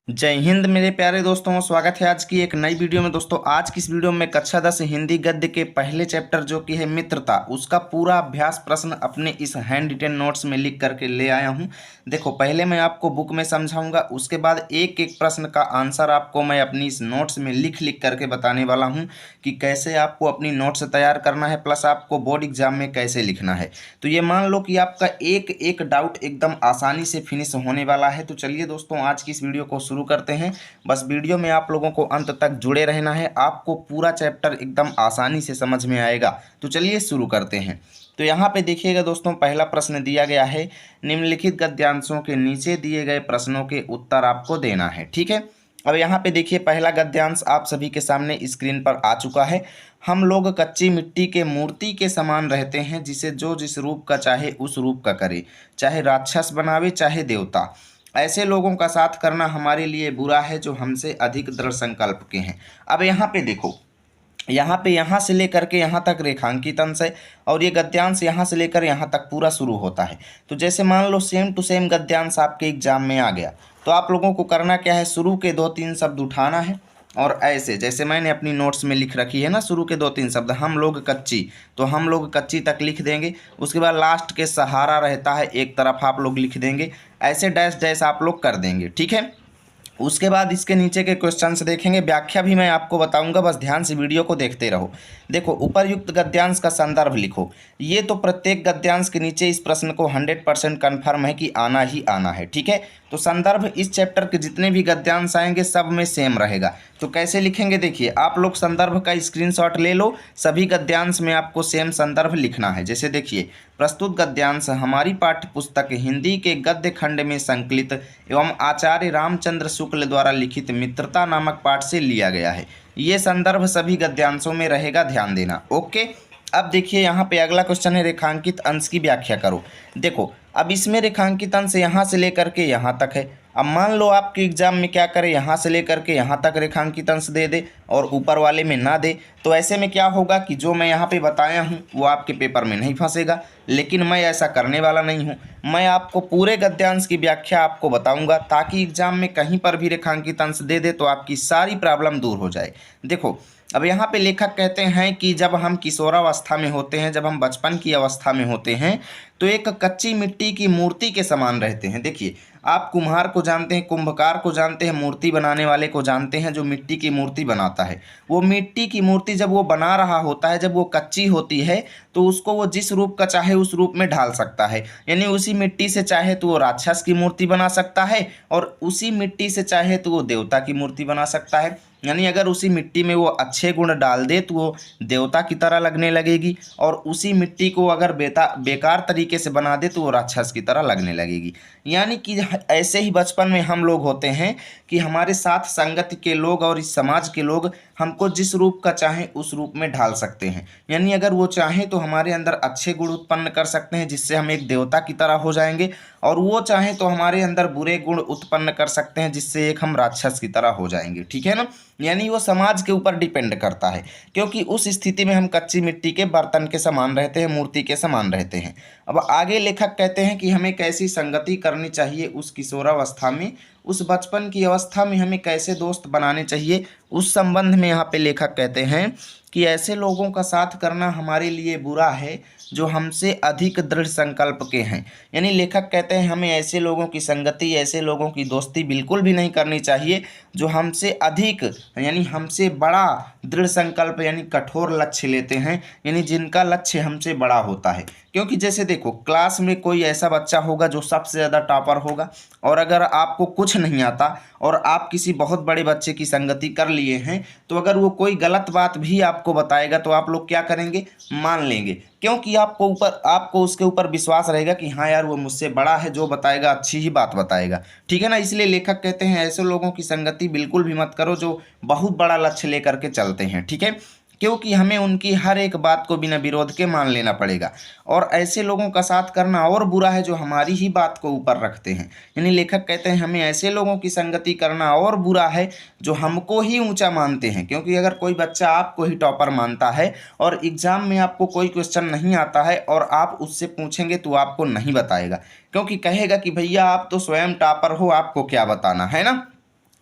जय हिंद मेरे प्यारे दोस्तों, स्वागत है आज की एक नई वीडियो में। दोस्तों आज की इस वीडियो में कक्षा 10 हिंदी गद्य के पहले चैप्टर जो कि है मित्रता, उसका पूरा अभ्यास प्रश्न अपने इस हैंड रिटेन नोट्स में लिख करके ले आया हूं। देखो पहले मैं आपको बुक में समझाऊंगा, उसके बाद एक एक प्रश्न का आंसर आपको मैं अपनी इस नोट्स में लिख लिख करके बताने वाला हूँ कि कैसे आपको अपनी नोट्स तैयार करना है, प्लस आपको बोर्ड एग्जाम में कैसे लिखना है। तो ये मान लो कि आपका एक एक डाउट एकदम आसानी से फिनिश होने वाला है। तो चलिए दोस्तों आज की इस वीडियो को शुरू करते हैं। बस वीडियो में आप लोगों को अंत तक जुड़े रहना है, आपको पूरा चैप्टर एकदम आसानी से समझ में आएगा। तो चलिए शुरू करते हैं। तो यहाँ पे देखिएगा दोस्तों, पहला प्रश्न दिया गया है, निम्नलिखित गद्यांशों के नीचे दिए गए प्रश्नों के उत्तर आपको देना है। ठीक है, अब यहाँ पे देखिए पहला गद्यांश आप सभी के सामने स्क्रीन पर आ चुका है। हम लोग कच्ची मिट्टी के मूर्ति के समान रहते हैं, जिसे जो जिस रूप का चाहे उस रूप का करे, चाहे राक्षस बनावे चाहे देवता। ऐसे लोगों का साथ करना हमारे लिए बुरा है जो हमसे अधिक दृढ़ संकल्प के हैं। अब यहाँ पे देखो, यहाँ से लेकर के यहाँ तक रेखांकित अंश है और ये गद्यांश यहाँ से लेकर यहाँ तक पूरा शुरू होता है। तो जैसे मान लो सेम टू सेम गद्यांश आपके एग्जाम में आ गया, तो आप लोगों को करना क्या है, शुरू के 2-3 शब्द उठाना है और ऐसे जैसे मैंने अपनी नोट्स में लिख रखी है ना, शुरू के 2-3 शब्द हम लोग कच्ची, तो हम लोग कच्ची तक लिख देंगे। उसके बाद लास्ट के सहारा रहता है एक तरफ आप लोग लिख देंगे, ऐसे डैश डैश आप लोग कर देंगे। ठीक है, उसके बाद इसके नीचे के क्वेश्चंस देखेंगे, व्याख्या भी मैं आपको बताऊंगा, बस ध्यान से वीडियो को देखते रहो। देखो उपर्युक्त गद्यांश का संदर्भ लिखो। ये तो प्रत्येक गद्यांश के नीचे इस प्रश्न को 100% कन्फर्म है कि आना ही आना है। ठीक है, तो संदर्भ इस चैप्टर के जितने भी गद्यांश आएंगे सब में सेम रहेगा। तो कैसे लिखेंगे, देखिए आप लोग संदर्भ का स्क्रीनशॉट ले लो, सभी गद्यांश में आपको सेम संदर्भ लिखना है। जैसे देखिए, प्रस्तुत गद्यांश हमारी पाठ्य पुस्तक हिंदी के गद्य खंड में संकलित एवं आचार्य रामचंद्र शुक्ल द्वारा लिखित मित्रता नामक पाठ से लिया गया है। ये संदर्भ सभी गद्यांशों में रहेगा, ध्यान देना। ओके, अब देखिए यहाँ पे अगला क्वेश्चन है, रेखांकित अंश की व्याख्या करो। देखो अब इसमें रेखांकित अंश यहाँ से लेकर के यहाँ तक है। अब मान लो आपके एग्जाम में क्या करे, यहाँ से लेकर के यहाँ तक रेखांकित अंश दे दे और ऊपर वाले में ना दे, तो ऐसे में क्या होगा कि जो मैं यहाँ पे बताया हूँ वो आपके पेपर में नहीं फंसेगा। लेकिन मैं ऐसा करने वाला नहीं हूँ, मैं आपको पूरे गद्यांश की व्याख्या आपको बताऊँगा, ताकि एग्जाम में कहीं पर भी रेखांकित अंश दे दे तो आपकी सारी प्रॉब्लम दूर हो जाए। देखो अब यहाँ पे लेखक कहते हैं कि जब हम किशोरावस्था में होते हैं, जब हम बचपन की अवस्था में होते हैं, तो एक कच्ची मिट्टी की मूर्ति के समान रहते हैं। देखिए आप कुम्हार को जानते हैं, कुंभकार को जानते हैं, मूर्ति बनाने वाले को जानते हैं, जो मिट्टी की मूर्ति बनाता है। वो मिट्टी की मूर्ति जब वो बना रहा होता है, जब वो कच्ची होती है, तो उसको वो जिस रूप का चाहे उस रूप में ढाल सकता है। यानी उसी मिट्टी से चाहे तो वो राक्षस की मूर्ति बना सकता है और उसी मिट्टी से चाहे तो वो देवता की मूर्ति बना सकता है। यानी अगर उसी मिट्टी में वो अच्छे गुण डाल दे तो वो देवता की तरह लगने लगेगी, और उसी मिट्टी को अगर बेकार तरीके से बना दे तो वो राक्षस की तरह लगने लगेगी। यानी कि ऐसे ही बचपन में हम लोग होते हैं कि हमारे साथ संगत के लोग और इस समाज के लोग हमको जिस रूप का चाहें उस रूप में ढाल सकते हैं। यानी अगर वो चाहें तो हमारे अंदर अच्छे गुण उत्पन्न कर सकते हैं, जिससे हम एक देवता की तरह हो जाएंगे, और वो चाहें तो हमारे अंदर बुरे गुण उत्पन्न कर सकते हैं, जिससे एक हम राक्षस की तरह हो जाएंगे। ठीक है ना, यानी वो समाज के ऊपर डिपेंड करता है, क्योंकि उस स्थिति में हम कच्ची मिट्टी के बर्तन के समान रहते हैं, मूर्ति के समान रहते हैं। अब आगे लेखक कहते हैं कि हमें कैसी संगति करनी चाहिए उस किशोरावस्था में, उस बचपन की अवस्था में हमें कैसे दोस्त बनाने चाहिए, उस संबंध में यहाँ पे लेखक कहते हैं कि ऐसे लोगों का साथ करना हमारे लिए बुरा है जो हमसे अधिक दृढ़ संकल्प के हैं। यानी लेखक कहते हैं हमें ऐसे लोगों की संगति, ऐसे लोगों की दोस्ती बिल्कुल भी नहीं करनी चाहिए जो हमसे अधिक यानी हमसे बड़ा दृढ़ संकल्प यानी कठोर लक्ष्य लेते हैं, यानी जिनका लक्ष्य हमसे बड़ा होता है। क्योंकि जैसे देखो क्लास में कोई ऐसा बच्चा होगा जो सबसे ज़्यादा टॉपर होगा, और अगर आपको कुछ नहीं आता और आप किसी बहुत बड़े बच्चे की संगति कर लिए हैं, तो अगर वो कोई गलत बात भी आपको बताएगा तो आप लोग क्या करेंगे, मान लेंगे, क्योंकि आपको उसके ऊपर विश्वास रहेगा कि हाँ यार वो मुझसे बड़ा है, जो बताएगा अच्छी ही बात बताएगा। ठीक है ना, इसलिए लेखक कहते हैं ऐसे लोगों की संगति बिल्कुल भी मत करो जो बहुत बड़ा लक्ष्य लेकर के चलते हैं। ठीक है, क्योंकि हमें उनकी हर एक बात को बिना विरोध के मान लेना पड़ेगा, और ऐसे लोगों का साथ करना और बुरा है जो हमारी ही बात को ऊपर रखते हैं। यानी लेखक कहते हैं हमें ऐसे लोगों की संगति करना और बुरा है जो हमको ही ऊंचा मानते हैं। क्योंकि अगर कोई बच्चा आपको ही टॉपर मानता है और एग्जाम में आपको कोई क्वेश्चन नहीं आता है और आप उससे पूछेंगे तो आपको नहीं बताएगा, क्योंकि कहेगा कि भैया आप तो स्वयं टॉपर हो, आपको क्या बताना है ना।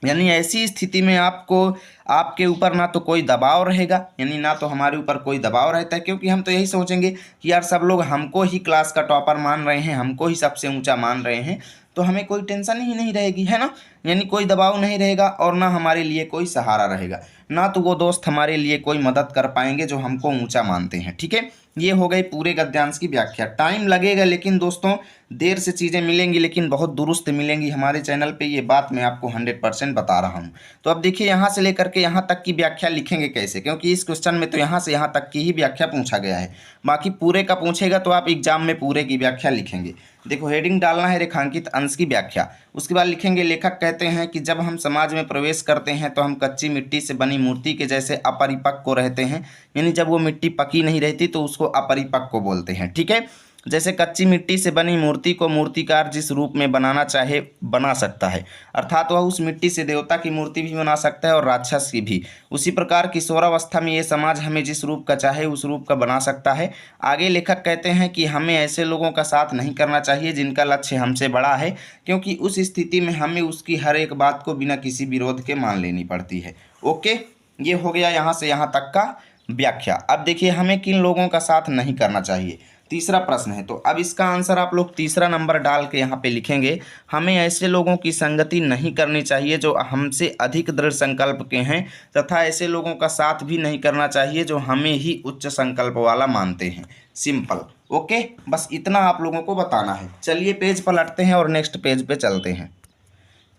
यानी ऐसी स्थिति में आपको आपके ऊपर ना तो कोई दबाव रहेगा, यानी ना तो हमारे ऊपर कोई दबाव रहता है, क्योंकि हम तो यही सोचेंगे कि यार सब लोग हमको ही क्लास का टॉपर मान रहे हैं, हमको ही सबसे ऊंचा मान रहे हैं, तो हमें कोई टेंशन ही नहीं रहेगी, है ना। यानी कोई दबाव नहीं रहेगा और ना हमारे लिए कोई सहारा रहेगा, ना तो वो दोस्त हमारे लिए कोई मदद कर पाएंगे जो हमको ऊंचा मानते हैं। ठीक है, ये हो गई पूरे गद्यांश की व्याख्या। टाइम लगेगा लेकिन दोस्तों देर से चीज़ें मिलेंगी, लेकिन बहुत दुरुस्त मिलेंगी हमारे चैनल पे, ये बात मैं आपको 100% बता रहा हूँ। तो अब देखिए यहाँ से लेकर के यहाँ तक की व्याख्या लिखेंगे कैसे, क्योंकि इस क्वेश्चन में तो यहाँ से यहाँ तक की ही व्याख्या पूछा गया है, बाकी पूरे का पूछेगा तो आप एग्जाम में पूरे की व्याख्या लिखेंगे। देखो हेडिंग डालना है रेखांकित अंश की व्याख्या, उसके बाद लिखेंगे लेखक कहते हैं कि जब हम समाज में प्रवेश करते हैं तो हम कच्ची मिट्टी से बनी मूर्ति के जैसे अपरिपक्व रहते हैं, यानी जब वो मिट्टी पकी नहीं रहती तो उसको अपरिपक्व बोलते हैं। ठीक है, जैसे कच्ची मिट्टी से बनी मूर्ति को मूर्तिकार जिस रूप में बनाना चाहे बना सकता है, अर्थात वह उस मिट्टी से देवता की मूर्ति भी बना सकता है और राक्षस की भी। उसी प्रकार किशोरावस्था में ये समाज हमें जिस रूप का चाहे उस रूप का बना सकता है। आगे लेखक कहते हैं कि हमें ऐसे लोगों का साथ नहीं करना चाहिए जिनका लक्ष्य हमसे बड़ा है, क्योंकि उस स्थिति में हमें उसकी हर एक बात को बिना किसी विरोध के मान लेनी पड़ती है। ओके, ये हो गया यहाँ से यहाँ तक का व्याख्या। अब देखिए हमें किन लोगों का साथ नहीं करना चाहिए, तीसरा प्रश्न है, तो अब इसका आंसर आप लोग तीसरा नंबर डाल के यहाँ पे लिखेंगे, हमें ऐसे लोगों की संगति नहीं करनी चाहिए जो हमसे अधिक दृढ़ संकल्प के हैं, तथा ऐसे लोगों का साथ भी नहीं करना चाहिए जो हमें ही उच्च संकल्प वाला मानते हैं। सिंपल। ओके, बस इतना आप लोगों को बताना है। चलिए पेज पलटते हैं और नेक्स्ट पेज पे चलते हैं।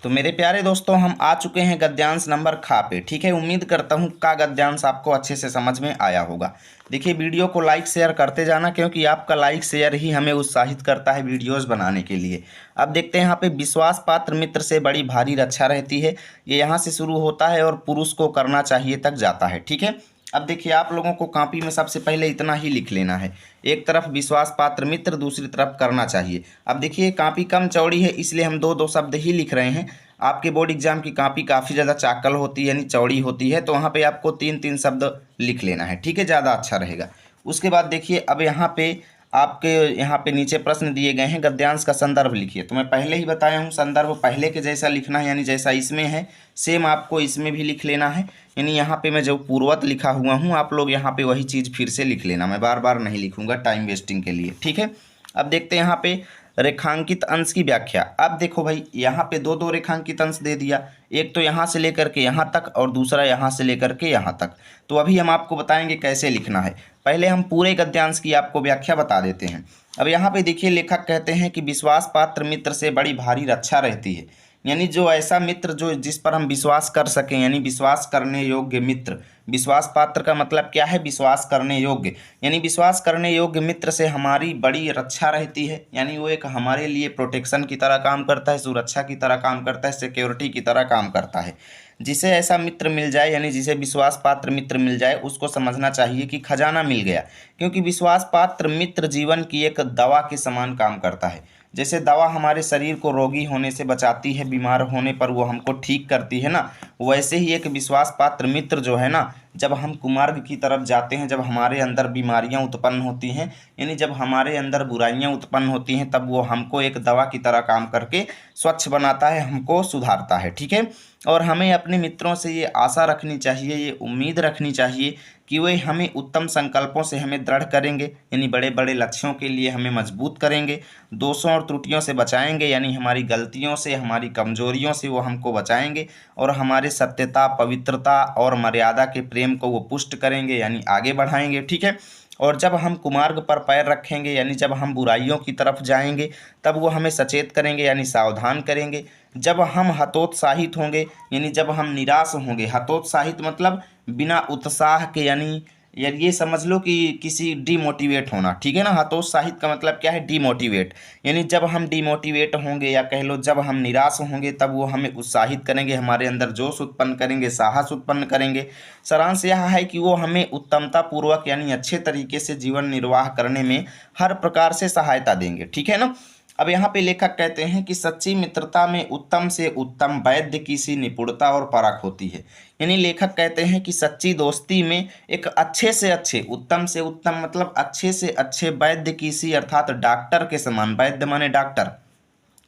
तो मेरे प्यारे दोस्तों हम आ चुके हैं गद्यांश नंबर खा पे। ठीक है, उम्मीद करता हूँ का गद्यांश आपको अच्छे से समझ में आया होगा। देखिए वीडियो को लाइक शेयर करते जाना, क्योंकि आपका लाइक शेयर ही हमें उत्साहित करता है वीडियोस बनाने के लिए। अब देखते हैं यहाँ पे विश्वास पात्र मित्र से बड़ी भारी रक्षा रहती है, ये यहाँ से शुरू होता है और पुरुष को करना चाहिए तक जाता है। ठीक है, अब देखिए आप लोगों को कॉपी में सबसे पहले इतना ही लिख लेना है, एक तरफ विश्वास पात्र मित्र, दूसरी तरफ करना चाहिए। अब देखिए कॉपी कम चौड़ी है इसलिए हम दो दो शब्द ही लिख रहे हैं। आपके बोर्ड एग्जाम की कॉपी काफ़ी ज़्यादा चाकल होती है यानी चौड़ी होती है, तो वहाँ पे आपको तीन तीन शब्द लिख लेना है। ठीक है, ज़्यादा अच्छा रहेगा। उसके बाद देखिए अब यहाँ पे आपके यहाँ पे नीचे प्रश्न दिए गए हैं, गद्यांश का संदर्भ लिखिए। तो मैं पहले ही बताया हूँ संदर्भ पहले के जैसा लिखना है, यानी जैसा इसमें है सेम आपको इसमें भी लिख लेना है। यानी यहाँ पे मैं जो पूर्वत लिखा हुआ हूँ आप लोग यहाँ पे वही चीज़ फिर से लिख लेना, मैं बार बार नहीं लिखूंगा टाइम वेस्टिंग के लिए। ठीक है, अब देखते हैं यहाँ पे रेखांकित अंश की व्याख्या। अब देखो भाई यहाँ पे दो दो रेखांकित अंश दे दिया, एक तो यहाँ से लेकर के यहाँ तक और दूसरा यहाँ से लेकर के यहाँ तक। तो अभी हम आपको बताएंगे कैसे लिखना है। पहले हम पूरे गद्यांश की आपको व्याख्या बता देते हैं। अब यहाँ पे देखिए लेखक कहते हैं कि विश्वास पात्र मित्र से बड़ी भारी रक्षा रहती है, यानी जो ऐसा मित्र जो जिस पर हम विश्वास कर सकें, यानी विश्वास करने योग्य मित्र। विश्वास पात्र का मतलब क्या है, विश्वास करने योग्य, यानी विश्वास करने योग्य मित्र से हमारी बड़ी रक्षा रहती है, यानी वो एक हमारे लिए प्रोटेक्शन की तरह काम करता है, सुरक्षा की तरह काम करता है, सिक्योरिटी की तरह काम करता है। जिसे ऐसा मित्र मिल जाए, यानी जिसे विश्वास पात्र मित्र मिल जाए, उसको समझना चाहिए कि खजाना मिल गया, क्योंकि विश्वास पात्र मित्र जीवन की एक दवा के समान काम करता है। जैसे दवा हमारे शरीर को रोगी होने से बचाती है, बीमार होने पर वो हमको ठीक करती है ना, वैसे ही एक विश्वास पात्र मित्र जो है ना, जब हम कुमार्ग की तरफ जाते हैं, जब हमारे अंदर बीमारियां उत्पन्न होती हैं, यानी जब हमारे अंदर बुराइयां उत्पन्न होती हैं, तब वो हमको एक दवा की तरह काम करके स्वच्छ बनाता है, हमको सुधारता है। ठीक है, और हमें अपने मित्रों से ये आशा रखनी चाहिए, ये उम्मीद रखनी चाहिए कि वे हमें उत्तम संकल्पों से हमें दृढ़ करेंगे, यानी बड़े बड़े लक्ष्यों के लिए हमें मजबूत करेंगे, दोषों और त्रुटियों से बचाएंगे, यानी हमारी गलतियों से, हमारी कमजोरियों से वो हमको बचाएंगे, और हमारे सत्यता, पवित्रता और मर्यादा के प्रेम को वो पुष्ट करेंगे, यानी आगे बढ़ाएंगे। ठीक है, और जब हम कुमार्ग पर पैर रखेंगे, यानी जब हम बुराइयों की तरफ जाएंगे, तब वो हमें सचेत करेंगे, यानी सावधान करेंगे। जब हम हतोत्साहित होंगे, यानी जब हम निराश होंगे, हतोत्साहित मतलब बिना उत्साह के, यानी यार ये समझ लो कि किसी डिमोटिवेट होना। ठीक है ना, हतोत्साहित का मतलब क्या है, डिमोटिवेट, यानी जब हम डिमोटिवेट होंगे या कह लो जब हम निराश होंगे, तब वो हमें उत्साहित करेंगे, हमारे अंदर जोश उत्पन्न करेंगे, साहस उत्पन्न करेंगे। सारांश यह है कि वो हमें उत्तमता पूर्वक यानी अच्छे तरीके से जीवन निर्वाह करने में हर प्रकार से सहायता देंगे। ठीक है ना। अब यहाँ पे लेखक कहते हैं कि सच्ची मित्रता में उत्तम से उत्तम वैद्य की सी निपुणता और परख होती है, यानी लेखक कहते हैं कि सच्ची दोस्ती में एक अच्छे से अच्छे, उत्तम से उत्तम मतलब अच्छे से अच्छे वैद्य की सी, अर्थात डॉक्टर के समान, वैद्य माने डॉक्टर,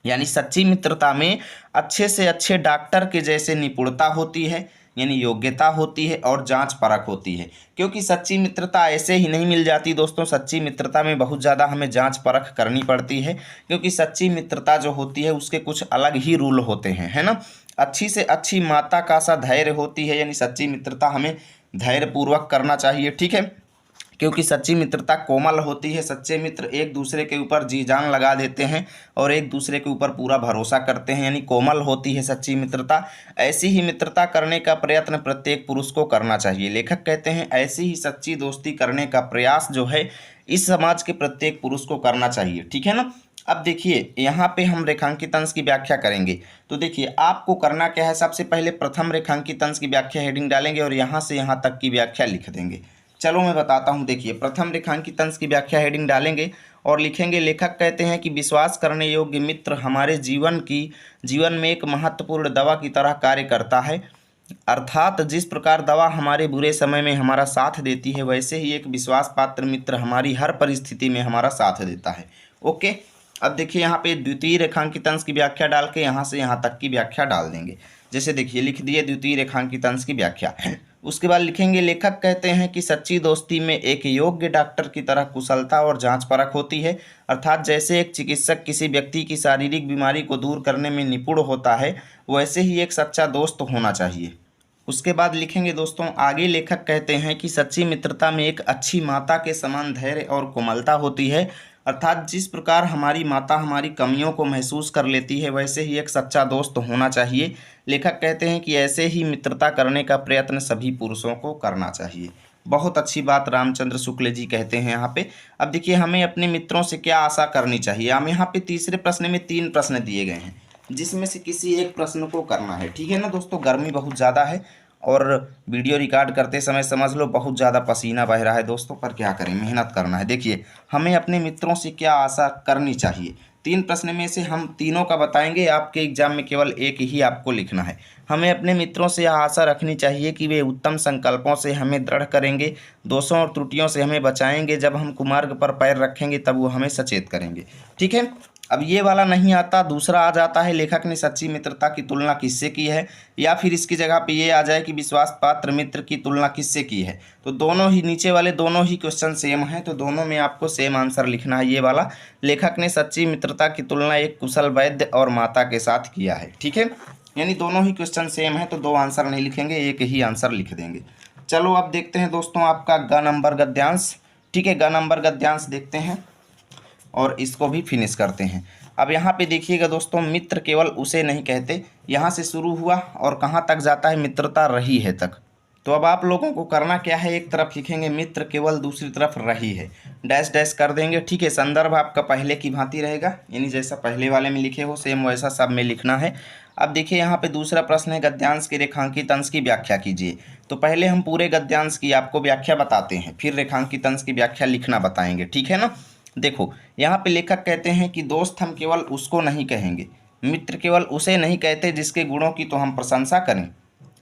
यानी सच्ची मित्रता में अच्छे से अच्छे डॉक्टर के जैसे निपुणता होती है, यानी योग्यता होती है और जांच परख होती है। क्योंकि सच्ची मित्रता ऐसे ही नहीं मिल जाती दोस्तों, सच्ची मित्रता में बहुत ज़्यादा हमें जांच परख करनी पड़ती है। क्योंकि सच्ची मित्रता जो होती है उसके कुछ अलग ही रूल होते हैं, है ना। अच्छी से अच्छी माता का सा धैर्य होती है, यानी सच्ची मित्रता हमें धैर्यपूर्वक करना चाहिए, ठीक है। क्योंकि सच्ची मित्रता कोमल होती है, सच्चे मित्र एक दूसरे के ऊपर जी जान लगा देते हैं और एक दूसरे के ऊपर पूरा भरोसा करते हैं, यानी कोमल होती है सच्ची मित्रता। ऐसी ही मित्रता करने का प्रयत्न प्रत्येक पुरुष को करना चाहिए। लेखक कहते हैं ऐसी ही सच्ची दोस्ती करने का प्रयास जो है इस समाज के प्रत्येक पुरुष को करना चाहिए, ठीक है ना। अब देखिए यहाँ पे हम रेखांकित अंश की व्याख्या करेंगे। तो देखिए आपको करना क्या है, सबसे पहले प्रथम रेखांकित अंश की व्याख्या हेडिंग डालेंगे और यहाँ से यहाँ तक की व्याख्या लिख देंगे। चलो मैं बताता हूँ। देखिए प्रथम रेखांकित अंश की व्याख्या हेडिंग डालेंगे और लिखेंगे, लेखक कहते हैं कि विश्वास करने योग्य मित्र हमारे जीवन में एक महत्वपूर्ण दवा की तरह कार्य करता है। अर्थात जिस प्रकार दवा हमारे बुरे समय में हमारा साथ देती है, वैसे ही एक विश्वास पात्र मित्र हमारी हर परिस्थिति में हमारा साथ देता है। ओके, अब देखिए यहाँ पे द्वितीय रेखांकित अंश की व्याख्या डाल के यहाँ से यहाँ तक की व्याख्या डाल देंगे। जैसे देखिए लिख दिए द्वितीय रेखांकित अंश की व्याख्या। उसके बाद लिखेंगे, लेखक कहते हैं कि सच्ची दोस्ती में एक योग्य डॉक्टर की तरह कुशलता और जांच परख होती है। अर्थात जैसे एक चिकित्सक किसी व्यक्ति की शारीरिक बीमारी को दूर करने में निपुण होता है, वैसे ही एक सच्चा दोस्त होना चाहिए। उसके बाद लिखेंगे दोस्तों आगे, लेखक कहते हैं कि सच्ची मित्रता में एक अच्छी माता के समान धैर्य और कोमलता होती है। अर्थात जिस प्रकार हमारी माता हमारी कमियों को महसूस कर लेती है, वैसे ही एक सच्चा दोस्त होना चाहिए। लेखक कहते हैं कि ऐसे ही मित्रता करने का प्रयत्न सभी पुरुषों को करना चाहिए। बहुत अच्छी बात रामचंद्र शुक्ल जी कहते हैं यहाँ पे। अब देखिए हमें अपने मित्रों से क्या आशा करनी चाहिए। हम यहाँ पे तीसरे प्रश्न में 3 प्रश्न दिए गए हैं, जिसमें से किसी एक प्रश्न को करना है, ठीक है ना दोस्तों। गर्मी बहुत ज़्यादा है और वीडियो रिकॉर्ड करते समय समझ लो बहुत ज़्यादा पसीना बह रहा है दोस्तों, पर क्या करें, मेहनत करना है। देखिए हमें अपने मित्रों से क्या आशा करनी चाहिए। 3 प्रश्न में से हम तीनों का बताएंगे, आपके एग्जाम में केवल एक ही आपको लिखना है। हमें अपने मित्रों से यह आशा रखनी चाहिए कि वे उत्तम संकल्पों से हमें दृढ़ करेंगे, दोषों और त्रुटियों से हमें बचाएंगे, जब हम कुमार्ग पर पैर रखेंगे तब वो हमें सचेत करेंगे, ठीक है। अब ये वाला नहीं आता, दूसरा आ जाता है, लेखक ने सच्ची मित्रता की तुलना किससे की है, या फिर इसकी जगह पे ये आ जाए कि विश्वास पात्र मित्र की तुलना किससे की है। तो दोनों ही नीचे वाले दोनों ही क्वेश्चन सेम हैं, तो दोनों में आपको सेम आंसर लिखना है। ये वाला, लेखक ने सच्ची मित्रता की तुलना एक कुशल वैद्य और माता के साथ किया है, ठीक है। यानी दोनों ही क्वेश्चन सेम है, तो 2 आंसर नहीं लिखेंगे, एक ही आंसर लिख देंगे। चलो अब देखते हैं दोस्तों आपका ग नंबर गद्यांश, ठीक है। ग नंबर गद्यांश देखते हैं और इसको भी फिनिश करते हैं। अब यहाँ पे देखिएगा दोस्तों, मित्र केवल उसे नहीं कहते, यहाँ से शुरू हुआ और कहाँ तक जाता है, मित्रता रही है तक। तो अब आप लोगों को करना क्या है, एक तरफ लिखेंगे मित्र केवल, दूसरी तरफ रही है, डैश डैश कर देंगे, ठीक है। संदर्भ आपका पहले की भांति रहेगा, यानी जैसा पहले वाले में लिखे हो सेम वैसा सब में लिखना है। अब देखिए यहाँ पे दूसरा प्रश्न है, गद्यांश के रेखांकित अंश की व्याख्या कीजिए। तो पहले हम पूरे गद्यांश की आपको व्याख्या बताते हैं, फिर रेखांकित अंश की व्याख्या लिखना बताएंगे, ठीक है ना। देखो यहाँ पे लेखक कहते हैं कि दोस्त हम केवल उसको नहीं कहेंगे, मित्र केवल उसे नहीं कहते जिसके गुणों की तो हम प्रशंसा करें,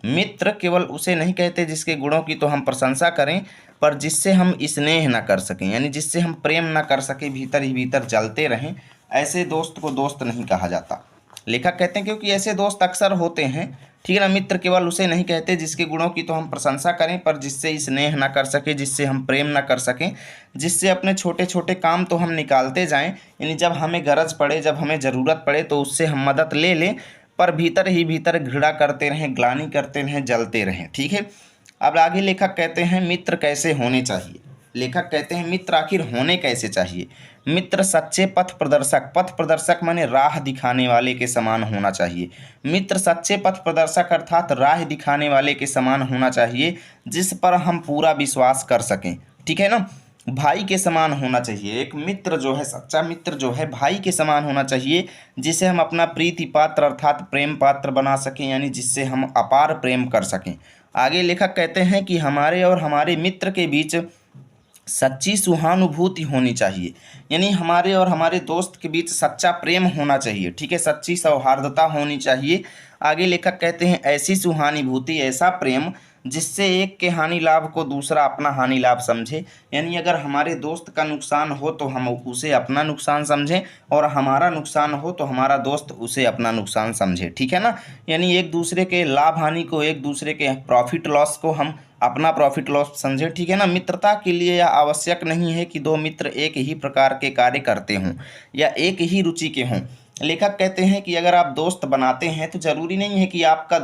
मित्र केवल उसे नहीं कहते जिसके गुणों की तो हम प्रशंसा करें, पर जिससे हम स्नेह न कर सकें, यानी जिससे हम प्रेम न कर सके, भीतर ही भीतर जलते रहें, ऐसे दोस्त को दोस्त नहीं कहा जाता। लेखक कहते हैं क्योंकि ऐसे दोस्त अक्सर होते हैं, ठीक है ना। मित्र केवल उसे नहीं कहते जिसके गुणों की तो हम प्रशंसा करें, पर जिससे स्नेह ना कर सके, जिससे हम प्रेम ना कर सकें, जिससे अपने छोटे छोटे काम तो हम निकालते जाएं, यानी जब हमें गरज पड़े, जब हमें ज़रूरत पड़े तो उससे हम मदद ले लें, पर भीतर ही भीतर घृणा करते रहें, ग्लानि करते रहें, जलते रहें, ठीक है। अब आगे लेखक कहते हैं मित्र कैसे होने चाहिए। लेखक कहते हैं मित्र आखिर होने कैसे चाहिए। मित्र सच्चे पथ प्रदर्शक माने राह दिखाने वाले के समान होना चाहिए। मित्र सच्चे पथ प्रदर्शक अर्थात राह दिखाने वाले के समान होना चाहिए, जिस पर हम पूरा विश्वास कर सकें, ठीक है ना। भाई के समान होना चाहिए। एक मित्र जो है, सच्चा मित्र जो है, भाई के समान होना चाहिए, जिसे हम अपना प्रीति पात्र अर्थात प्रेम पात्र बना सकें, यानी जिससे हम अपार प्रेम कर सकें। आगे लेखक कहते हैं कि हमारे और हमारे मित्र के बीच सच्ची सहानुभूति होनी चाहिए, यानी हमारे और हमारे दोस्त के बीच सच्चा प्रेम होना चाहिए, ठीक है, सच्ची सौहार्दता होनी चाहिए। आगे लेखक कहते हैं ऐसी सहानुभूति, ऐसा प्रेम जिससे एक के हानि लाभ को दूसरा अपना हानि लाभ समझे। यानी अगर हमारे दोस्त का नुकसान हो तो हम उसे अपना नुकसान समझें, और हमारा नुकसान हो तो हमारा दोस्त उसे अपना नुकसान समझे, ठीक है ना। यानी एक दूसरे के लाभ हानि को, एक दूसरे के प्रॉफिट लॉस को हम अपना प्रॉफिट लॉस समझे, ठीक है ना। मित्रता के लिए यह आवश्यक नहीं है कि दो मित्र एक ही प्रकार के कार्य करते हों या एक ही रुचि के हों। लेखक कहते हैं कि अगर आप दोस्त बनाते हैं तो जरूरी नहीं है कि आपका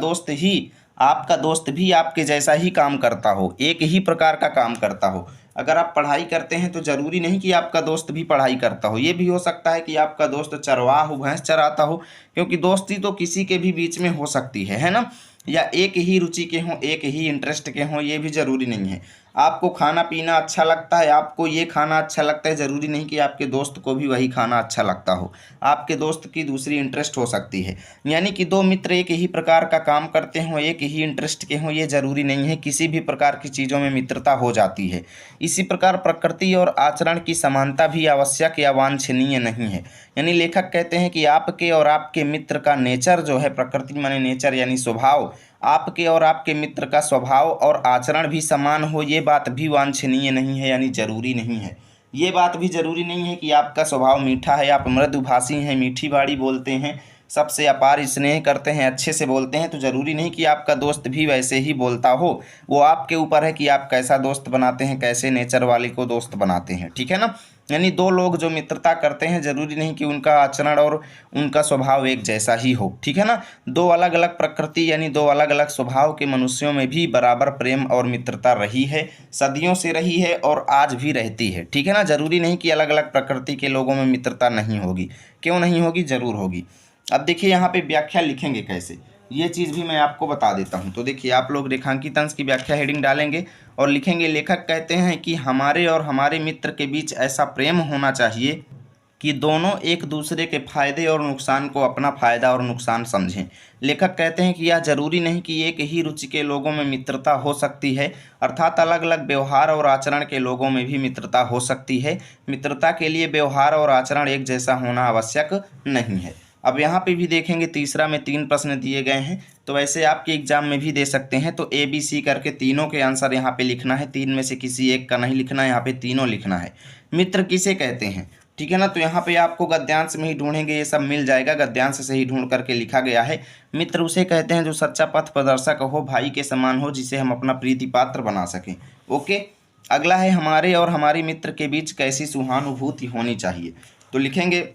दोस्त भी आपके जैसा ही काम करता हो, एक ही प्रकार का काम करता हो। अगर आप पढ़ाई करते हैं तो जरूरी नहीं कि आपका दोस्त भी पढ़ाई करता हो, ये भी हो सकता है कि आपका दोस्त चरवाहा हो, भैंस चराता हो, क्योंकि दोस्ती तो किसी के भी बीच में हो सकती है ना। या एक ही रुचि के हों, एक ही इंटरेस्ट के हों, ये भी ज़रूरी नहीं है। आपको खाना पीना अच्छा लगता है, आपको ये खाना अच्छा लगता है, ज़रूरी नहीं कि आपके दोस्त को भी वही खाना अच्छा लगता हो। आपके दोस्त की दूसरी इंटरेस्ट हो सकती है। यानी कि दो मित्र एक ही प्रकार का काम करते हों, एक ही इंटरेस्ट के हों, ये ज़रूरी नहीं है। किसी भी प्रकार की चीज़ों में मित्रता हो जाती है। इसी प्रकार प्रकृति और आचरण की समानता भी आवश्यक या वांछनीय नहीं है। यानी लेखक कहते हैं कि आपके और आपके मित्र का नेचर जो है, प्रकृति माने नेचर यानी स्वभाव, आपके और आपके मित्र का स्वभाव और आचरण भी समान हो, ये बात भी वांछनीय नहीं है, यानी जरूरी नहीं है। ये बात भी जरूरी नहीं है कि आपका स्वभाव मीठा है, आप मृदुभाषी हैं, मीठी बाड़ी बोलते हैं, सबसे अपार स्नेह करते हैं, अच्छे से बोलते हैं, तो ज़रूरी नहीं कि आपका दोस्त भी वैसे ही बोलता हो। वो आपके ऊपर है कि आप कैसा दोस्त बनाते हैं, कैसे नेचर वाले को दोस्त बनाते हैं, ठीक है ना। यानी दो लोग जो मित्रता करते हैं, ज़रूरी नहीं कि उनका आचरण और उनका स्वभाव एक जैसा ही हो, ठीक है ना। दो अलग अलग प्रकृति यानी दो अलग अलग स्वभाव के मनुष्यों में भी बराबर प्रेम और मित्रता रही है, सदियों से रही है और आज भी रहती है, ठीक है ना। ज़रूरी नहीं कि अलग अलग प्रकृति के लोगों में मित्रता नहीं होगी। क्यों नहीं होगी, ज़रूर होगी। अब देखिए यहाँ पे व्याख्या लिखेंगे कैसे, ये चीज़ भी मैं आपको बता देता हूँ। तो देखिए, आप लोग रेखांकित अंश की व्याख्या हेडिंग डालेंगे और लिखेंगे, लेखक कहते हैं कि हमारे और हमारे मित्र के बीच ऐसा प्रेम होना चाहिए कि दोनों एक दूसरे के फायदे और नुकसान को अपना फायदा और नुकसान समझें। लेखक कहते हैं कि यह जरूरी नहीं कि एक ही रुचि के लोगों में मित्रता हो सकती है, अर्थात अलग अलग व्यवहार और आचरण के लोगों में भी मित्रता हो सकती है। मित्रता के लिए व्यवहार और आचरण एक जैसा होना आवश्यक नहीं है। अब यहाँ पे भी देखेंगे, तीसरा में 3 प्रश्न दिए गए हैं, तो वैसे आपके एग्जाम में भी दे सकते हैं। तो ए बी सी करके तीनों के आंसर यहाँ पे लिखना है, 3 में से किसी एक का नहीं लिखना है, यहाँ पे तीनों लिखना है। मित्र किसे कहते हैं, ठीक है ना। तो यहाँ पे आपको गद्यांश में ही ढूंढेंगे, ये सब मिल जाएगा, गद्यांश से ही ढूंढ करके लिखा गया है। मित्र उसे कहते हैं जो सच्चा पथ प्रदर्शक हो, भाई के समान हो, जिसे हम अपना प्रीति पात्र बना सकें। ओके, अगला है, हमारे और हमारी मित्र के बीच कैसी सहानुभूति होनी चाहिए। तो लिखेंगे,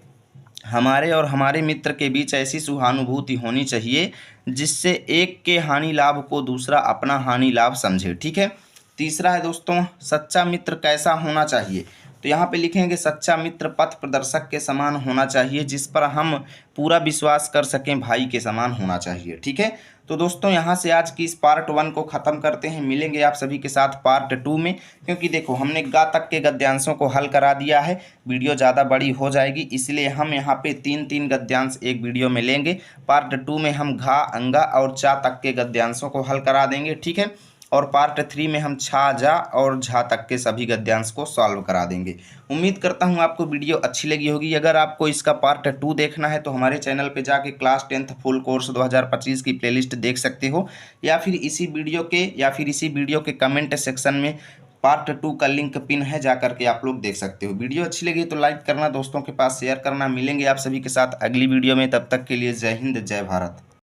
हमारे और हमारे मित्र के बीच ऐसी सहानुभूति होनी चाहिए जिससे एक के हानि लाभ को दूसरा अपना हानि लाभ समझे, ठीक है। तीसरा है दोस्तों, सच्चा मित्र कैसा होना चाहिए। तो यहाँ पे लिखेंगे, सच्चा मित्र पथ प्रदर्शक के समान होना चाहिए, जिस पर हम पूरा विश्वास कर सकें, भाई के समान होना चाहिए, ठीक है। तो दोस्तों, यहाँ से आज की इस पार्ट 1 को ख़त्म करते हैं। मिलेंगे आप सभी के साथ पार्ट 2 में, क्योंकि देखो हमने गा तक के गद्यांशों को हल करा दिया है, वीडियो ज़्यादा बड़ी हो जाएगी, इसलिए हम यहाँ पे 3-3 गद्यांश एक वीडियो में लेंगे। पार्ट 2 में हम घा, अंगा और चा तक के गद्यांशों को हल करा देंगे, ठीक है। और पार्ट 3 में हम छा, जा और झा तक के सभी गद्यांश को सॉल्व करा देंगे। उम्मीद करता हूँ आपको वीडियो अच्छी लगी होगी। अगर आपको इसका पार्ट 2 देखना है तो हमारे चैनल पे जाके क्लास 10th फुल कोर्स 2025 की प्लेलिस्ट देख सकते हो, या फिर इसी वीडियो के कमेंट सेक्शन में पार्ट 2 का लिंक पिन है, जा करके आप लोग देख सकते हो। वीडियो अच्छी लगी तो लाइक करना, दोस्तों के पास शेयर करना। मिलेंगे आप सभी के साथ अगली वीडियो में, तब तक के लिए जय हिंद, जय भारत।